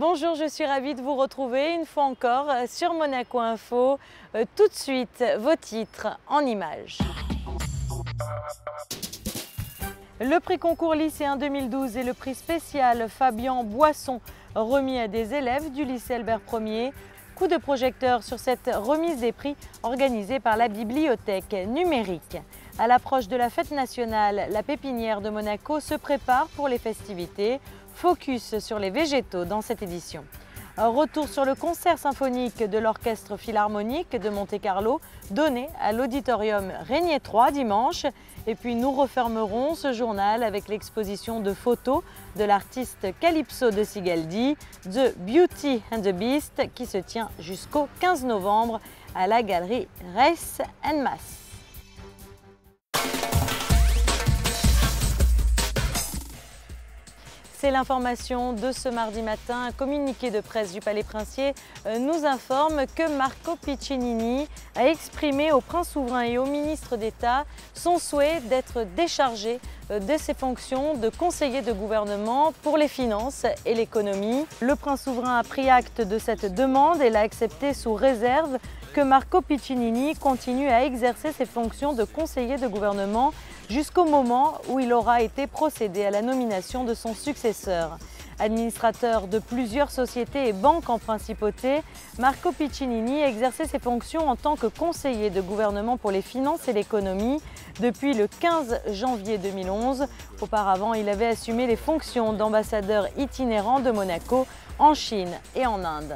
Bonjour, je suis ravie de vous retrouver une fois encore sur Monaco Info. Tout de suite, vos titres en images. Le prix concours lycéen 2012 et le prix spécial Fabien Boisson remis à des élèves du lycée Albert Ier. Coup de projecteur sur cette remise des prix organisée par la bibliothèque numérique. À l'approche de la fête nationale, la pépinière de Monaco se prépare pour les festivités. Focus sur les végétaux dans cette édition. Un retour sur le concert symphonique de l'Orchestre Philharmonique de Monte-Carlo donné à l'Auditorium Régnier III dimanche. Et puis nous refermerons ce journal avec l'exposition de photos de l'artiste Calypso de Sigaldi, The Beauty and the Beast, qui se tient jusqu'au 15 novembre à la galerie Reiss & Mass. C'est l'information de ce mardi matin. Un communiqué de presse du Palais Princier nous informe que Marco Piccinini a exprimé au prince souverain et au ministre d'État son souhait d'être déchargé de ses fonctions de conseiller de gouvernement pour les finances et l'économie. Le prince souverain a pris acte de cette demande et l'a accepté sous réserve que Marco Piccinini continue à exercer ses fonctions de conseiller de gouvernement jusqu'au moment où il aura été procédé à la nomination de son successeur. Administrateur de plusieurs sociétés et banques en principauté, Marco Piccinini a exercé ses fonctions en tant que conseiller de gouvernement pour les finances et l'économie depuis le 15 janvier 2011. Auparavant, il avait assumé les fonctions d'ambassadeur itinérant de Monaco en Chine et en Inde.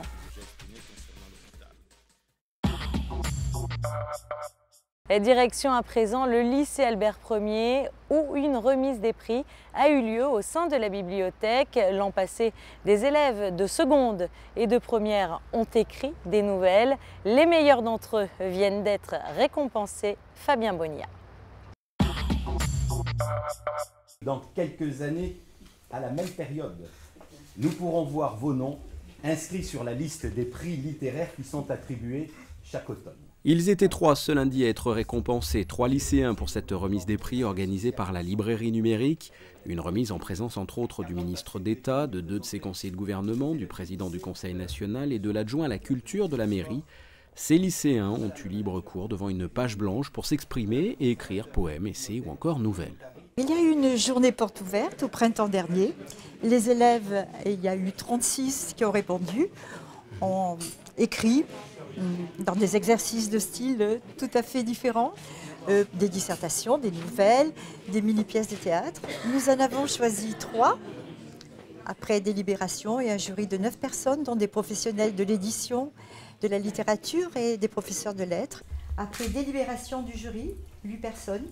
Et direction à présent le lycée Albert Ier où une remise des prix a eu lieu au sein de la bibliothèque. L'an passé, des élèves de seconde et de première ont écrit des nouvelles. Les meilleurs d'entre eux viennent d'être récompensés. Fabien Bonilla. Dans quelques années, à la même période, nous pourrons voir vos noms inscrits sur la liste des prix littéraires qui sont attribués chaque automne. Ils étaient 3 ce lundi à être récompensés, 3 lycéens pour cette remise des prix organisée par la librairie numérique. Une remise en présence entre autres du ministre d'État, de 2 de ses conseillers de gouvernement, du président du Conseil national et de l'adjoint à la culture de la mairie. Ces lycéens ont eu libre cours devant une page blanche pour s'exprimer et écrire poèmes, essais ou encore nouvelles. Il y a eu une journée porte ouverte au printemps dernier. Les élèves, il y a eu 36 qui ont répondu, ont écrit dans des exercices de style tout à fait différents, des dissertations, des nouvelles, des mini-pièces de théâtre. Nous en avons choisi 3, après délibération et un jury de 9 personnes, dont des professionnels de l'édition, de la littérature et des professeurs de lettres. Après délibération du jury, 8 personnes,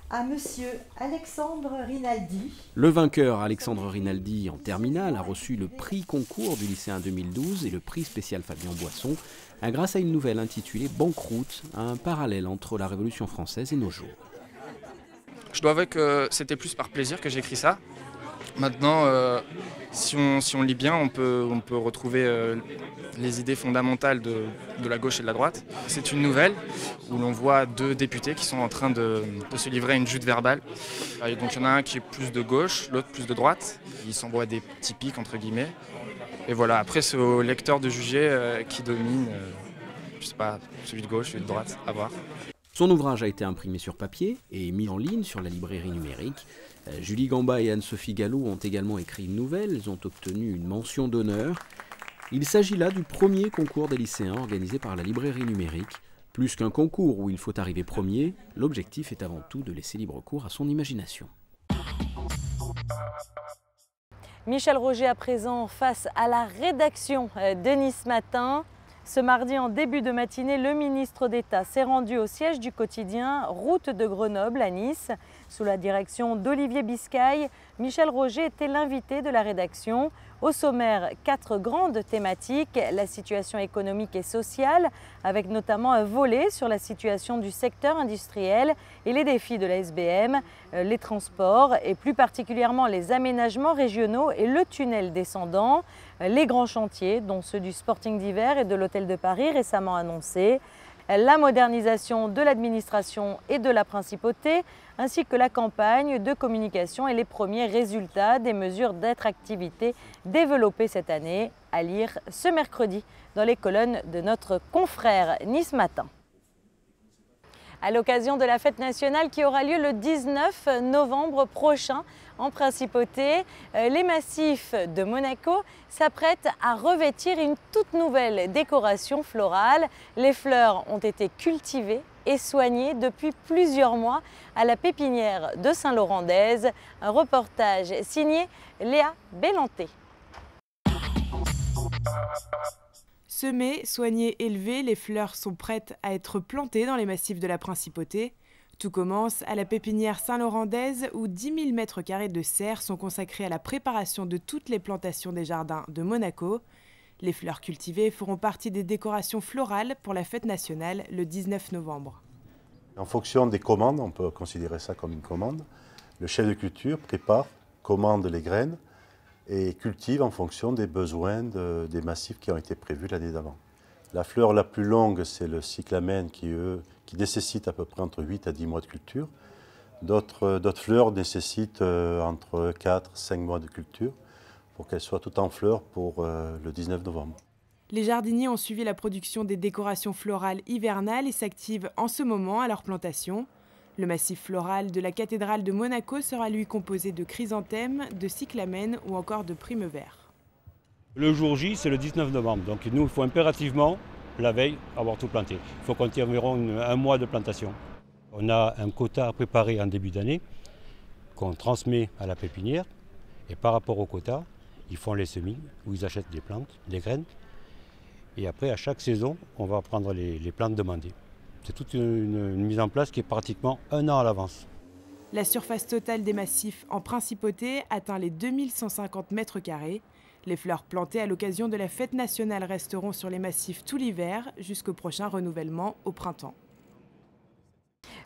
à monsieur Alexandre Rinaldi. Le vainqueur, Alexandre Rinaldi, en terminale, a reçu le prix concours du lycéen 2012 et le prix spécial Fabien Boisson, grâce à une nouvelle intitulée Banqueroute, un parallèle entre la Révolution française et nos jours. Je dois avouer que c'était plus par plaisir que j'ai écrit ça. Maintenant, si on lit bien, on peut retrouver les idées fondamentales de la gauche et de la droite. C'est une nouvelle où l'on voit 2 députés qui sont en train de se livrer à une joute verbale. Et donc il y en a un qui est plus de gauche, l'autre plus de droite. Ils s'envoient des petits pics entre guillemets. Et voilà, après c'est au lecteur de juger qui domine, je sais pas, celui de gauche, celui de droite, à voir. Son ouvrage a été imprimé sur papier et mis en ligne sur la librairie numérique. Julie Gamba et Anne-Sophie Gallo ont également écrit une nouvelle, elles ont obtenu une mention d'honneur. Il s'agit là du premier concours des lycéens organisé par la librairie numérique. Plus qu'un concours où il faut arriver premier, l'objectif est avant tout de laisser libre cours à son imagination. Michel Roger à présent face à la rédaction de Nice Matin. Ce mardi, en début de matinée, le ministre d'État s'est rendu au siège du quotidien Route de Grenoble à Nice. Sous la direction d'Olivier Biscay, Michel Roger était l'invité de la rédaction. Au sommaire, 4 grandes thématiques, la situation économique et sociale, avec notamment un volet sur la situation du secteur industriel et les défis de la SBM, les transports et plus particulièrement les aménagements régionaux et le tunnel descendant, les grands chantiers, dont ceux du Sporting d'hiver et de l'Hôtel de Paris récemment annoncés, la modernisation de l'administration et de la principauté, ainsi que la campagne de communication et les premiers résultats des mesures d'attractivité développées cette année, à lire ce mercredi dans les colonnes de notre confrère Nice Matin. À l'occasion de la fête nationale qui aura lieu le 19 novembre prochain en Principauté, les massifs de Monaco s'apprêtent à revêtir une toute nouvelle décoration florale. Les fleurs ont été cultivées et soignées depuis plusieurs mois à la pépinière de Saint-Laurent-d'Èze. Un reportage signé Léa Bellanté. Semées, soignées, élevées, les fleurs sont prêtes à être plantées dans les massifs de la Principauté. Tout commence à la pépinière Saint-Laurent-d'Èze où 10 000 m² de serres sont consacrés à la préparation de toutes les plantations des jardins de Monaco. Les fleurs cultivées feront partie des décorations florales pour la fête nationale le 19 novembre. En fonction des commandes, on peut considérer ça comme une commande, le chef de culture prépare, commande les graines et cultive en fonction des besoins des massifs qui ont été prévus l'année d'avant. La fleur la plus longue, c'est le cyclamen qui nécessite à peu près entre 8 à 10 mois de culture. D'autres fleurs nécessitent entre 4 et 5 mois de culture pour qu'elles soient toutes en fleurs pour le 19 novembre. Les jardiniers ont suivi la production des décorations florales hivernales et s'activent en ce moment à leur plantation. Le massif floral de la cathédrale de Monaco sera lui composé de chrysanthèmes, de cyclamènes ou encore de primevères. Le jour J, c'est le 19 novembre, donc nous, il faut impérativement, la veille, avoir tout planté. Il faut compter environ un mois de plantation. On a un quota à préparer en début d'année qu'on transmet à la pépinière et par rapport au quota, ils font les semis où ils achètent des plantes, des graines et après à chaque saison, on va prendre les plantes demandées. C'est toute une mise en place qui est pratiquement un an à l'avance. La surface totale des massifs en Principauté atteint les 2150 m². Les fleurs plantées à l'occasion de la fête nationale resteront sur les massifs tout l'hiver jusqu'au prochain renouvellement au printemps.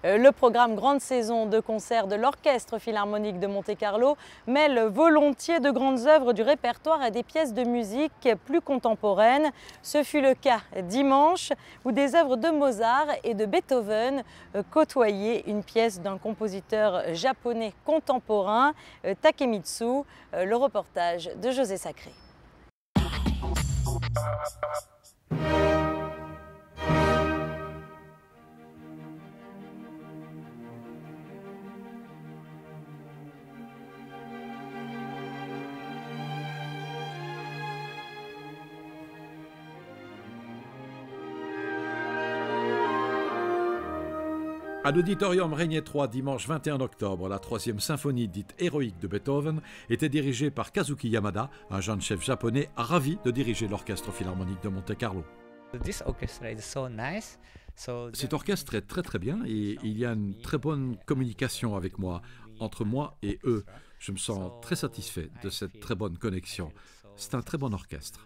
Le programme Grande Saison de concert de l'Orchestre Philharmonique de Monte-Carlo mêle volontiers de grandes œuvres du répertoire à des pièces de musique plus contemporaines. Ce fut le cas dimanche où des œuvres de Mozart et de Beethoven côtoyaient une pièce d'un compositeur japonais contemporain, Takemitsu. Le reportage de José Sacré. À l'auditorium Régnier 3, dimanche 21 octobre, la 3e symphonie dite héroïque de Beethoven était dirigée par Kazuki Yamada, un jeune chef japonais ravi de diriger l'Orchestre Philharmonique de Monte-Carlo. Cet orchestre est très bien et il y a une très bonne communication avec moi, entre moi et eux. Je me sens très satisfait de cette très bonne connexion. C'est un très bon orchestre.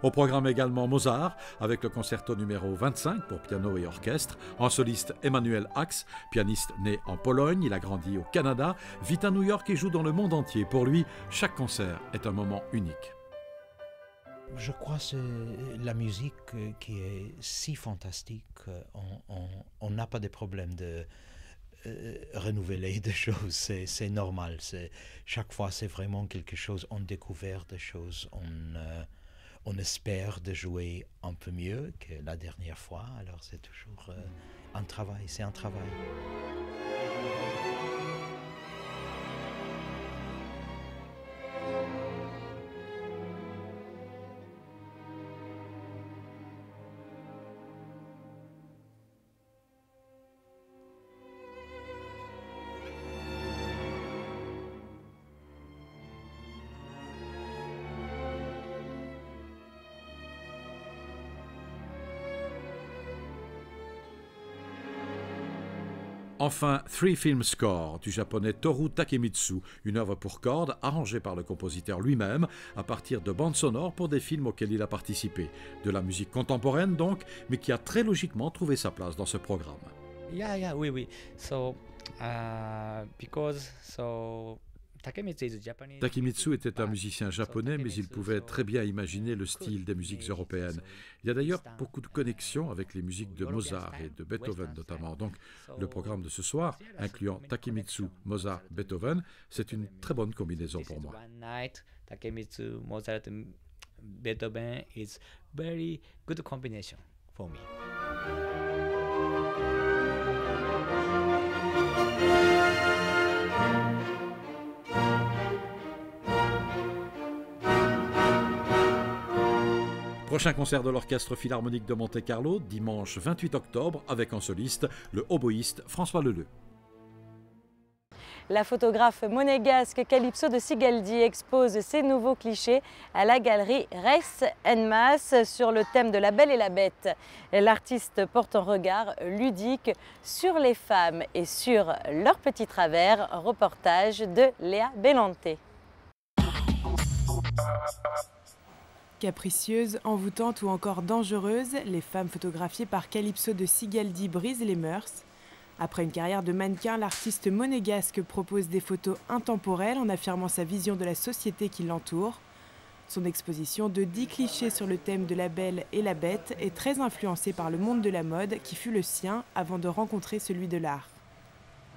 Au programme également Mozart, avec le concerto numéro 25 pour piano et orchestre, en soliste Emmanuel Ax, pianiste né en Pologne, il a grandi au Canada, vit à New York et joue dans le monde entier. Pour lui, chaque concert est un moment unique. Je crois que c'est la musique qui est si fantastique, on n'a pas de problème de renouveler des choses, c'est normal. Chaque fois, c'est vraiment quelque chose, on découvre des choses, on espère de jouer un peu mieux que la dernière fois, alors c'est toujours un travail, c'est un travail. Enfin, Three Film Score du japonais Toru Takemitsu, une œuvre pour cordes arrangée par le compositeur lui-même à partir de bandes sonores pour des films auxquels il a participé. De la musique contemporaine donc, mais qui a très logiquement trouvé sa place dans ce programme. Oui. Takemitsu était un musicien japonais, mais il pouvait très bien imaginer le style des musiques européennes. Il y a d'ailleurs beaucoup de connexions avec les musiques de Mozart et de Beethoven notamment. Donc le programme de ce soir, incluant Takemitsu, Mozart, Beethoven, c'est une très bonne combinaison pour moi. Takemitsu, Mozart, Beethoven is very good combination for me. Prochain concert de l'Orchestre Philharmonique de Monte-Carlo, dimanche 28 octobre, avec en soliste le oboïste François Leleu. La photographe monégasque Calypso de Sigaldi expose ses nouveaux clichés à la galerie Reiss en Masse sur le thème de la Belle et la Bête. L'artiste porte un regard ludique sur les femmes et sur leurs petits travers. Reportage de Léa Bellante. Capricieuses, envoûtantes ou encore dangereuses, les femmes photographiées par Calypso de Sigaldi brisent les mœurs. Après une carrière de mannequin, l'artiste monégasque propose des photos intemporelles en affirmant sa vision de la société qui l'entoure. Son exposition de 10 clichés sur le thème de la Belle et la Bête est très influencée par le monde de la mode qui fut le sien avant de rencontrer celui de l'art.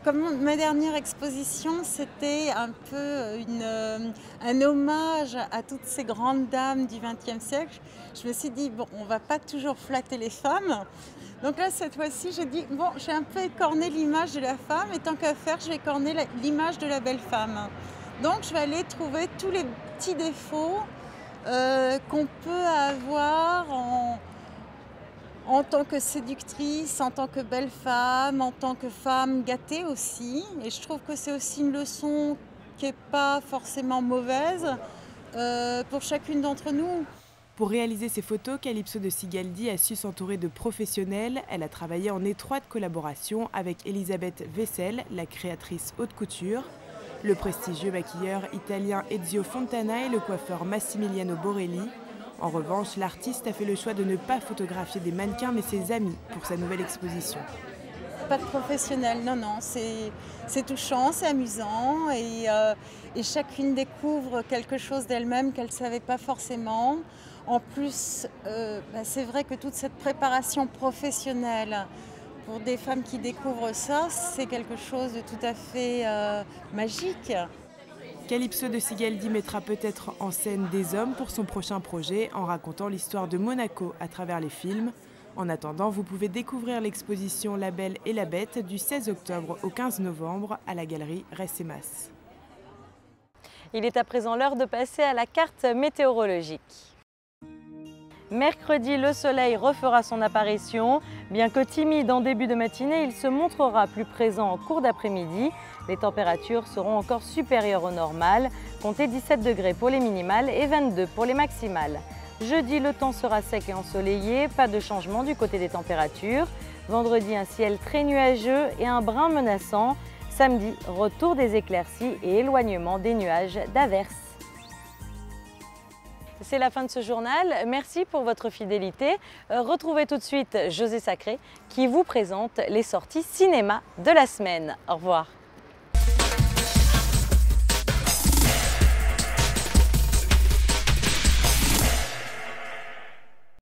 Comme ma dernière exposition, c'était un peu un hommage à toutes ces grandes dames du XXe siècle. Je me suis dit, bon, on ne va pas toujours flatter les femmes. Donc là, cette fois-ci, j'ai dit, bon, j'ai un peu écorné l'image de la femme et tant qu'à faire, je vais écorner l'image de la belle femme. Donc je vais aller trouver tous les petits défauts qu'on peut avoir en tant que séductrice, en tant que belle femme, en tant que femme gâtée aussi. Et je trouve que c'est aussi une leçon qui n'est pas forcément mauvaise pour chacune d'entre nous. Pour réaliser ces photos, Calypso de Sigaldi a su s'entourer de professionnels. Elle a travaillé en étroite collaboration avec Elisabeth Wessel, la créatrice haute couture, le prestigieux maquilleur italien Ezio Fontana et le coiffeur Massimiliano Borelli. En revanche, l'artiste a fait le choix de ne pas photographier des mannequins mais ses amis pour sa nouvelle exposition. Pas de professionnel, non, c'est touchant, c'est amusant et chacune découvre quelque chose d'elle-même qu'elle ne savait pas forcément. En plus, c'est vrai que toute cette préparation professionnelle pour des femmes qui découvrent ça, c'est quelque chose de tout à fait magique. Calypso de Sigaldi mettra peut-être en scène des hommes pour son prochain projet en racontant l'histoire de Monaco à travers les films. En attendant, vous pouvez découvrir l'exposition La Belle et la Bête du 16 octobre au 15 novembre à la galerie Reiss en Masse. Il est à présent l'heure de passer à la carte météorologique. Mercredi, le soleil refera son apparition. Bien que timide en début de matinée, il se montrera plus présent en cours d'après-midi. Les températures seront encore supérieures au normal. Comptez 17 degrés pour les minimales et 22 pour les maximales. Jeudi, le temps sera sec et ensoleillé. Pas de changement du côté des températures. Vendredi, un ciel très nuageux et un brin menaçant. Samedi, retour des éclaircies et éloignement des nuages d'averses. C'est la fin de ce journal. Merci pour votre fidélité. Retrouvez tout de suite José Sacré qui vous présente les sorties cinéma de la semaine. Au revoir.